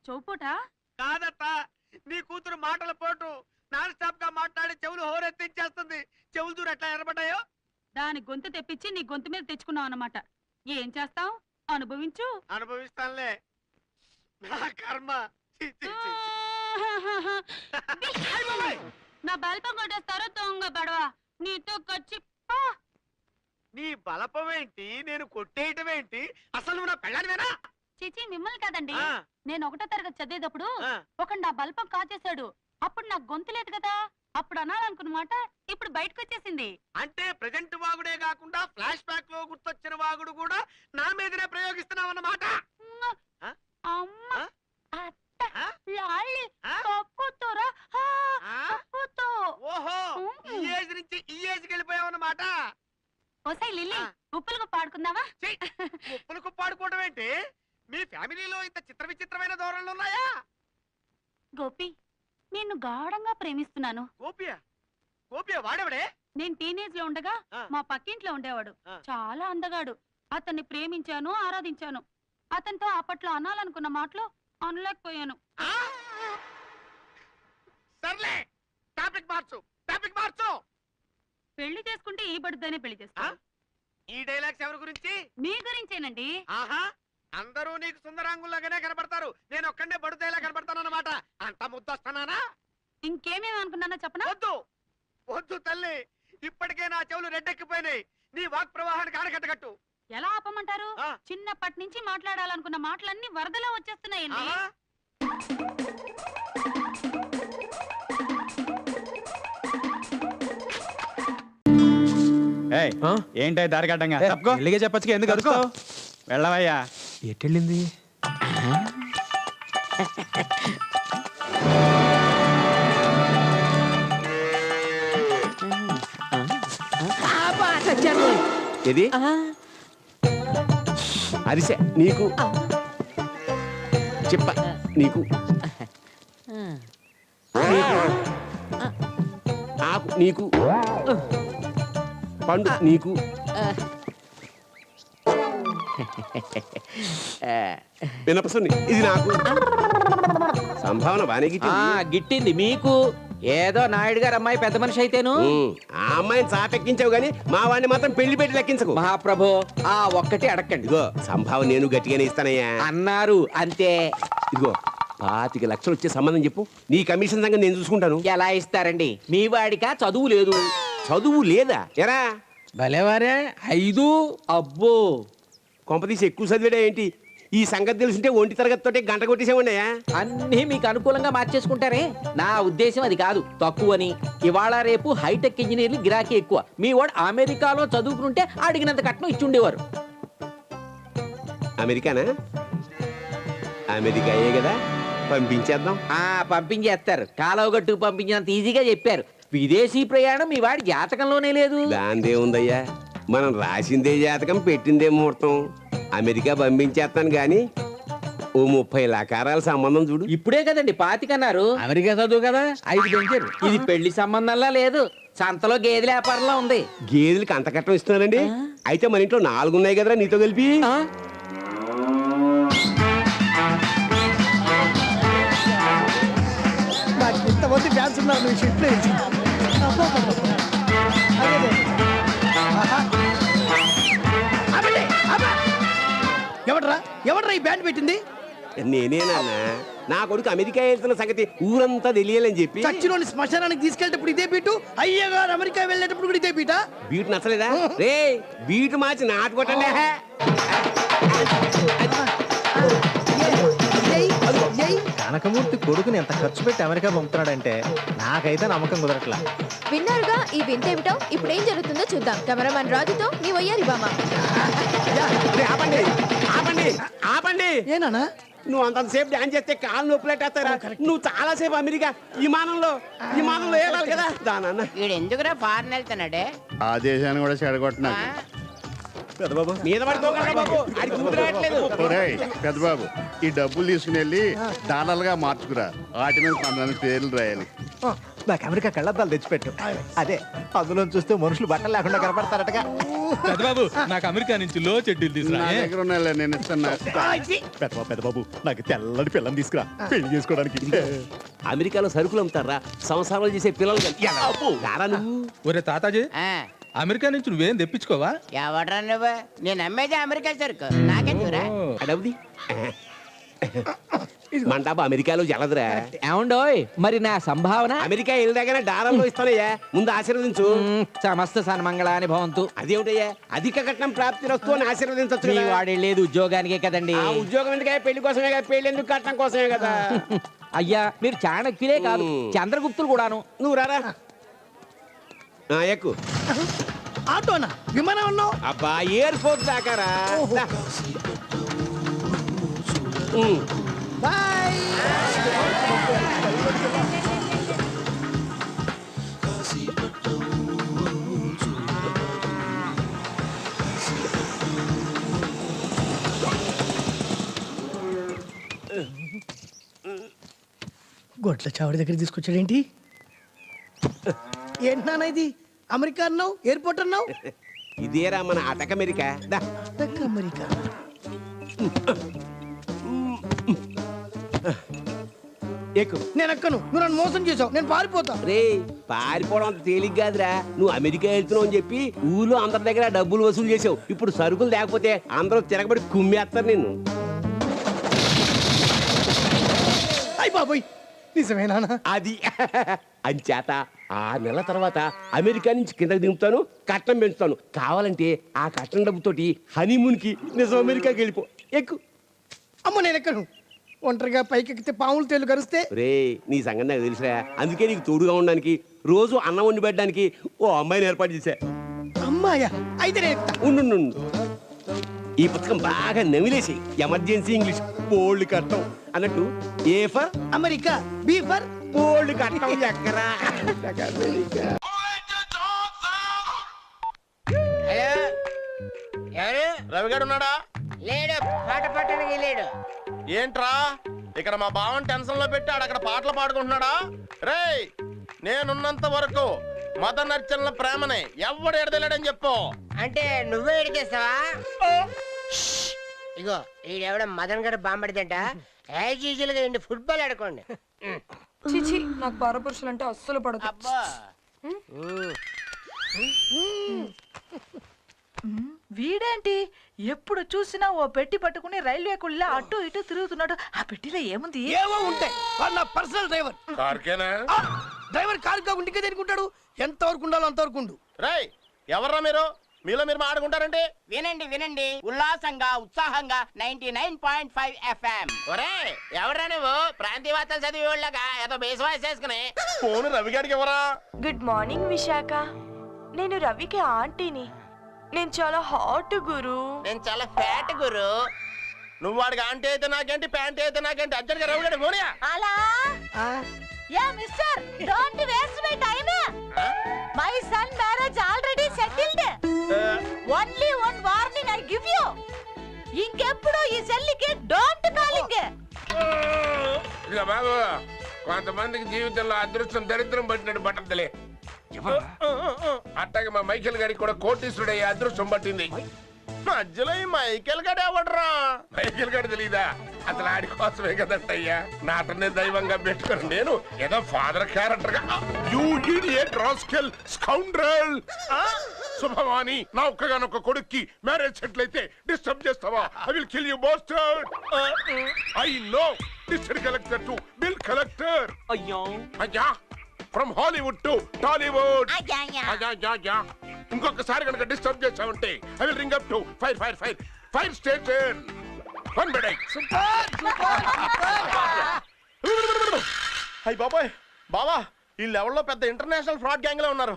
చౌపోటా కాదత్తా, నీ కూతురు మాటల పోటు నాన్ స్టాప్ గా మాట్లాడి చెవులు హోరెత్తించేస్తుంది. చెవులు దూరం ఎట్లా ఎర్రబడ్డాయో. దాని గొంతు తెప్పించి నీ గొంతు మీద తెచ్చుకున్నావు అన్నమాట. ఏం చేస్తావు? అనుభవించు. అనుభవిస్తానులే, నా కర్మ. నా బల్పం కొట్టేస్తారో దొంగ బడవా. నీతో ఖర్చు. నీ బలపం ఏంటి, నేను కొట్టేయటం ఏంటి? అసలు నువ్వు నా పెళ్ళానివేనా? చిచి మిమ్మల్ని కాదండి. నేను 1వ తరగతి చదివేటప్పుడు ఒక నా బల్పం కాచేశాడు. అప్పుడు నాకు గొంతు లేదు కదా. అప్పుడు అనాలనుకున్న మాట ఇప్పుడు బయటకు వచ్చేసింది. అంటే ప్రజెంట్ వాగుడే కాకుండా ఫ్లాష్ బ్యాక్ లో గుర్తొచ్చిన వాగుడు కూడా నా మీదనే ప్రయోగిస్తున్నావు అన్నమాట. అమ్మ అత్త లాలి కప్పుతోరా కప్పుతో. ఓహో, ఈ ఏజ్ నుంచి ఈ ఏజ్కి వెళ్ళిపోయావు అన్నమాట. ఓసై లిల్లీ, ఉప్పులకు పాడుకుందావా? ఉప్పులకు పాడుకోవడం ఏంటి? మీ ఫ్యామిలీలో ఇంత చిత్ర విచిత్రమైన ధోరణులు ఉన్నాయా? గోపి, నిన్ను గాఢంగా ప్రేమిస్తున్నాను. గోపియా? గోపియా వాడెవడే? నేను టీనేజ్ లో ఉండగా మా పక్కింట్లో ఉండేవాడు. చాలా అందగాడు. అతన్ని ప్రేమించాను, ఆరాధించాను. అతనితో అప్పట్లో అనాలనుకున్న మాటలు అనలేకపోయాను. సర్లే, టాపిక్ మార్చు, టాపిక్ మార్చు. పెళ్లి చేసుకుంటే ఈ బడుద్దనే పెళ్లి చేస్తా. ఈ డైలాగ్స్ ఎవరి గురించి? మీ గురించేనండి. ఆహా, అందరూ నీకు సుందరాంగుల్లాగానే కనబడతారు, నేను ఒక్కడే బడుదేలా కనబడతాను అన్నమాట. అంత ముద్దొస్తానా? ఇంకేమేమి అనుకున్నానో చెప్పనా? వద్దు వద్దు తల్లి, ఇప్పటికే నా చెవులు రెడ్డెక్కిపోయినాయి. నీ వాక్ ప్రవాహానికి ఆనకట్టగట్టు. ఎలా ఆపమంటారు? చిన్నప్పటి నుంచి మాట్లాడాలనుకున్న మాటలన్నీ వరదలా వచ్చేస్తున్నాయండి. ఏంటో దారిగడ్డంగా ఇల్లుగా చెప్పచ్చుగా, ఎందుకు అదుకో వెళ్ళవయ్యా. ఎట్టెళ్ళింది? ఇది అరిసె నీకు, చెప్ప నీకు, ఆకు నీకు, పండు నీకు. వినపసుని ఇది నాకు. సంభావన బానే గిట్టింది మీకు. ఏదో నాయుడు గారు అమ్మాయి పెద్ద మనిషి అయితేను ఆ అమ్మాయిని చాపెక్కించావు గాని మా వాడిని మాత్రం పెళ్లి పెట్టి లెక్కించకు. మహాప్రభు ఆ ఒక్కటి అడగండి. ఇదిగో సంభావన నేను గట్టిగానే ఇస్తానయ్యా అన్నారు అంతే. ఇదిగో 25 లక్షలు వచ్చే సంబంధం చెప్పు, నీ కమిషన్ సంగతి నేను చూసుకుంటాను. ఎలా ఇస్తారండి? మీ వాడికా చదువు లేదు? చదువు లేదా ఎరా? భలేవారే 5. అబ్బో, కొంపతీసి ఎక్కువ చదివాడా ఏంటి? ఈ సంగతి తెలుసుంటే 1 తరగతితోటే గంట కొట్టేసేవాడియా. అన్నీ మీకు అనుకూలంగా మార్చేసుకుంటారే. నా ఉద్దేశం అది కాదు, తక్కువని. ఇవాళ రేపు హైటెక్ ఇంజనీర్లు గిరాకీ ఎక్కువ. మీ వాడు అమెరికాలో చదువుకుంటే అడిగినంత కట్నం ఇచ్చుండేవారు. అమెరికానా? అమెరికాయే కదా, పంపించేద్దాం. పంపించేస్తారు. కాలువగట్టుకు పంపించినంత ఈజీగా చెప్పారు. విదేశీ ప్రయాణం మీ వాడి జాతకంలోనే లేదు. దాందే ఉందయ్యా, మనం రాసిందే జాతకం, పెట్టిందే ముహూర్తం. అమెరికా పంపించేస్తాను గాని ఓ 30 లకారాల సంబంధం చూడు. ఇప్పుడే కదండి 25 అన్నారు. అమెరికా చదువు కదా 5 పెంచారు. ఇది పెళ్లి సంబంధంలా లేదు, సంతలో గేదెల వ్యాపారంలో ఉంది. గేదెలకి అంత కట్టం ఇస్తున్నారండి? అయితే మన ఇంట్లో 4 ఉన్నాయి కదరా నీతో కలిపి. ఇంతమంది ఫ్యాన్స్ ఉన్నారు, నువ్వు షిఫ్ట్ వేసి ఎవడ్రా ఈ బ్యాండ్ పెట్టింది? నేనేనా? నా కొడుకు అమెరికా వెళ్తున్న సంగతి ఊరంతా తెలియాలని చెప్పి చచ్చిలోని శ్మశానానికి తీసుకెళ్ళేటప్పుడు ఇదే బీటు, అయ్యగారు అమెరికా వెళ్ళేటప్పుడు కూడా ఇదే బీట. బీటు నచ్చలేదా? రే బీటు మార్చి నాటు కొట్టండి. కనకమూర్తి కొడుకుని ఎంత ఖర్చు పెట్టి అమెరికా పంపుతున్నాడంటే నాకైతే నమ్మకం కుదరట్లా. విన్నారుగా ఈ వింతేమిటో. ఇప్పుడు ఏం జరుగుతుందో చూద్దాం. కెమెరామన్ రాజుతో నీ వయ్యారి బామా. ఆపండి ఆపండి ఆపండి. ఏనా నువ్వు అంతసేపు డాన్స్ చేస్తే కాలు నొప్పులెట్టేస్తారా? నువ్వు చాలా సేపు అమెరికా విమానంలో వెళ్ళాలి కదా. దానన్న వీడు ఎందుకురా ఫారెన్ వెళ్తున్నాడే? ఆ దేశాన్ని కూడా చెడగొట్టినా పెద్దబాబు మీద పడుకోగలరా బాబు అది కూతురాట్లేదు. ఒరేయ్ పెద్దబాబు ఈ డబ్బులు తీసుకుని వెళ్ళి డాలర్గా మార్చుకురా. వాటి మీద కొంతమంది పేర్లు రాయాలి. నాకు అమెరికా కళ్ళద్దాలు తెచ్చిపెట్టు. అదే అందులో చూస్తే మనుషులు బట్టలు లేకుండా కనపడతారటగా. పెద్దబాబు నాకు అమెరికా నుంచి లో చెడ్డీలు తీసుకురా. నా దగ్గర ఉన్నాయిలే, నేను ఇస్తున్నా. పెద్దబాబు నాకు తెల్లటి పిల్లని తీసుకురా పెళ్లి చేసుకోవడానికి. అమెరికాలో సరుకులు అమ్ముతారా, సంసారాలు చేసే పిల్లలు రారా నువ్వు. ఒరే తాతాజీ, అమెరికా నుంచి నువ్వేం తెప్పించుకోవా? ఎవడ్రా నువ్వు? నేను అమ్మేది అమెరికా సరుకు, నాకెందుకురా? అడవుది మన డబ్బు అమెరికాలో జలదురా. ఏమండోయ్ మరి నా సంభావన? అమెరికా వెళ్ళదాగానే డాలర్లో ఇస్తానయ్యా, ముందు ఆశీర్వదించు. సమస్త సన్మంగళాని భవంతు. అదేమిటయ్యా, అధిక కట్నం ప్రాప్తి వస్తూ అని ఆశీర్వదించచ్చు. మీ వాడేళ్ళేది ఉద్యోగానికే కదండి. ఆ ఉద్యోగం ఎందుకే, పెళ్లి కోసమే కదా. పెళ్లి ఎందుకు, కట్నం కోసమే కదా. అయ్యా మీరు చాణక్యులే కాదు, చంద్రగుప్తులు కూడాను. నువ్వు రారా. ఎక్కు. ఆటోనా విమానం అన్నావు? అబ్బా ఎయిర్పోర్ట్ దాకారా. బాయ్. గొడ్ల చావడి దగ్గర తీసుకొచ్చాడేంటి? ఏంటి నాన్న ఇది? అమెరికా అన్నావు, ఎయిర్పోర్ట్ అన్నావు. ఇదేరా మన అటక అమెరికా. దా. అమెరికా ఎక్కు. నేను ఎక్కను, నువ్వు నన్ను మోసం చేసావు, నేను పారిపోతా. రే పారిపోవడం అంత తేలిక కాదురా. నువ్వు అమెరికా వెళ్తున్నావు అని చెప్పి ఊళ్ళో అందరి దగ్గర డబ్బులు వసూలు చేసావు. ఇప్పుడు సరుకులు లేకపోతే అందరూ తిరగబడి కుమ్మేస్తారు నిన్ను. అయ్య బాబోయ్, నిజమేనా? అది అంచేత 6 నెలల తర్వాత అమెరికా నుంచి కిందకి దింపుతాను, కట్నం పెంచుతాను. కావాలంటే ఆ కట్నం డబ్బుతోటి హనీమూన్కి నిజం అమెరికాకి వెళ్ళిపో. ఎక్కు. అమ్మ నేను ఎక్కను. ఒంటరిగా పైకెక్కితే పాములు తేలు కరిస్తే. రే నీ సంగతి నాకు తెలుసురా. అందుకే నీకు తోడుగా ఉండడానికి, రోజు అన్నం వండి పెట్టడానికి ఓ అమ్మాయిని ఏర్పాటు చేశా. అమ్మాయా? అయితే నేను ఎక్కుతా. ఉండు. ఈ పుస్తకం బాగా నమిలేసి ఎమర్జెన్సీ ఇంగ్లీష్ బోల్డ్ కట్టం అన్నట్టు. A for America, B for bold కట్టం. ఎక్కరా రవిగాడు ఉన్నాడా? లేడు, పాట పాడడానికి లేడు. ఏంట్రా ఇక్కడ మా బావన్ టెన్షన్ లో పెట్టాడు, అక్కడ పాటలు పాడుకుంటున్నాడా? రేయ్ నేనున్నంత వరకు మదన్ అర్చనల ప్రేమని ఎవడు ఎడదలేడని చెప్పు. అంటే నువ్వే ఎడికేస్తావా? ఇగో ఈడెవడ మదన్ గారు బాంబడిదంట. యాజ్ యూజువల్ గా రెండు ఫుట్బాల్ ఆడుకోండి. చిచి నాకు పరపురుషులు అంటే అస్సలు పడదు. అబ్బా వీడేంటి ఎప్పుడు చూసినా ఓ పెట్టి పట్టుకుని రైల్వే కుళ్ళ అటు ఇటు తిరుగుతున్నాడు. ఆ పెట్టిలో ఏముంది? ఏవో ఉంటాయి. వాడు నా పర్సనల్ డ్రైవర్. కార్కేనా? డ్రైవర్ కారు కాకుండా ఇంకే తిరుగుంటాడు. ఎంత వరకు ఉండాలో అంతవరకు ఉండు. రేయ్ ఎవర్రా మీరు? మీలో మీరు ఆడుకుంటారంటే వినండి ఉల్లాసంగా ఉత్సాహంగా 99.5 FM. ఒరే ఎవరా నువ్వు? ప్రాంతీయ వార్తలు చదివి వాళ్ళగా ఏదో బేస్ వాయిస్ చేసుకుని ఫోన్ రవిగాడికి ఎవరా? గుడ్ మార్నింగ్ విశాఖ, నేను రవికి ఆంటీని. నేను చాలా హాట్ గురు. నేను చాలా ఫ్యాట్ గురు. నువ్వు వాడికి ఆంటీ అయితే నాకేంటి, ప్యాంటీ అయితే నాకేంటి? అర్జెంట్ గా రవిగాడి ఫోనియా. అలా yeah mister, don't waste my time. My son marriage already settled. Only one warning I give you. ఇంకెప్పుడు ఈ సెల్లికి డోంట్ కాలింగ్. ఇక బాబు కొంతమందికి జీవితంలో అదృష్టం దరిద్రం పట్టినట్టు పట్టదులే. అట్టాగే మా మైకేల్ గారికి కూడా కోటీశ్వరుడయ్యే అదృష్టం పట్టింది. మధ్యలో ఈ మైకేల్ గారు ఎవడరా? మైకేల్ గారు తెలీదా? అసలు ఆడి కోసమే కదంటయ్యా నాటనే దైవంగా పెట్టుకుని నేను ఏదో ఫాదర్ క్యారెక్టర్ గా. You idiot rascal scoundrel. Shubhavani నా ఒక్కగానొక్క కొడుక్కి మ్యారేజ్ సెటిల్ అయితే డిస్టర్బ్ చేస్తావా? I will kill you bastard. I know district collector to bill collector. అయ్యా ఫ్రమ్ హాలీవుడ్ టు టాలీవుడ్. ఇంకొకసారి కనుక డిస్టర్బ్ చేసావంటే I will ring up to fire station. One bed. అయ్య బాబాయ్ బావా ఈ లెవెల్లో పెద్ద ఇంటర్నేషనల్ ఫ్రాడ్ గ్యాంగ్ లో ఉన్నారు.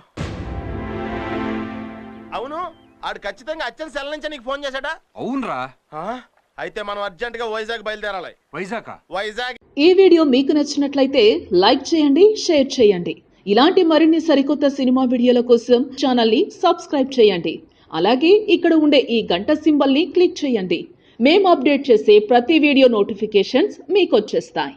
అవును ఆడు ఖచ్చితంగా అచ్చన్ సెల్ నుంచి నీకు ఫోన్ చేశాడా? అవునరా. అయితే మనం అర్జెంట్ గా వైజాగ్ బయలుదేరాలి. వైజాగ్. ఈ వీడియో మీకు నచ్చినట్లయితే లైక్ చేయండి, షేర్ చేయండి. ఇలాంటి మరిన్ని సరికొత్త సినిమా వీడియోల కోసం ఛానల్ ని సబ్స్క్రైబ్ చేయండి. అలాగే ఇక్కడ ఉండే ఈ గంట సింబల్ని క్లిక్ చేయండి. మేము అప్డేట్ చేసే ప్రతి వీడియో నోటిఫికేషన్స్ మీకు వచ్చేస్తాయి.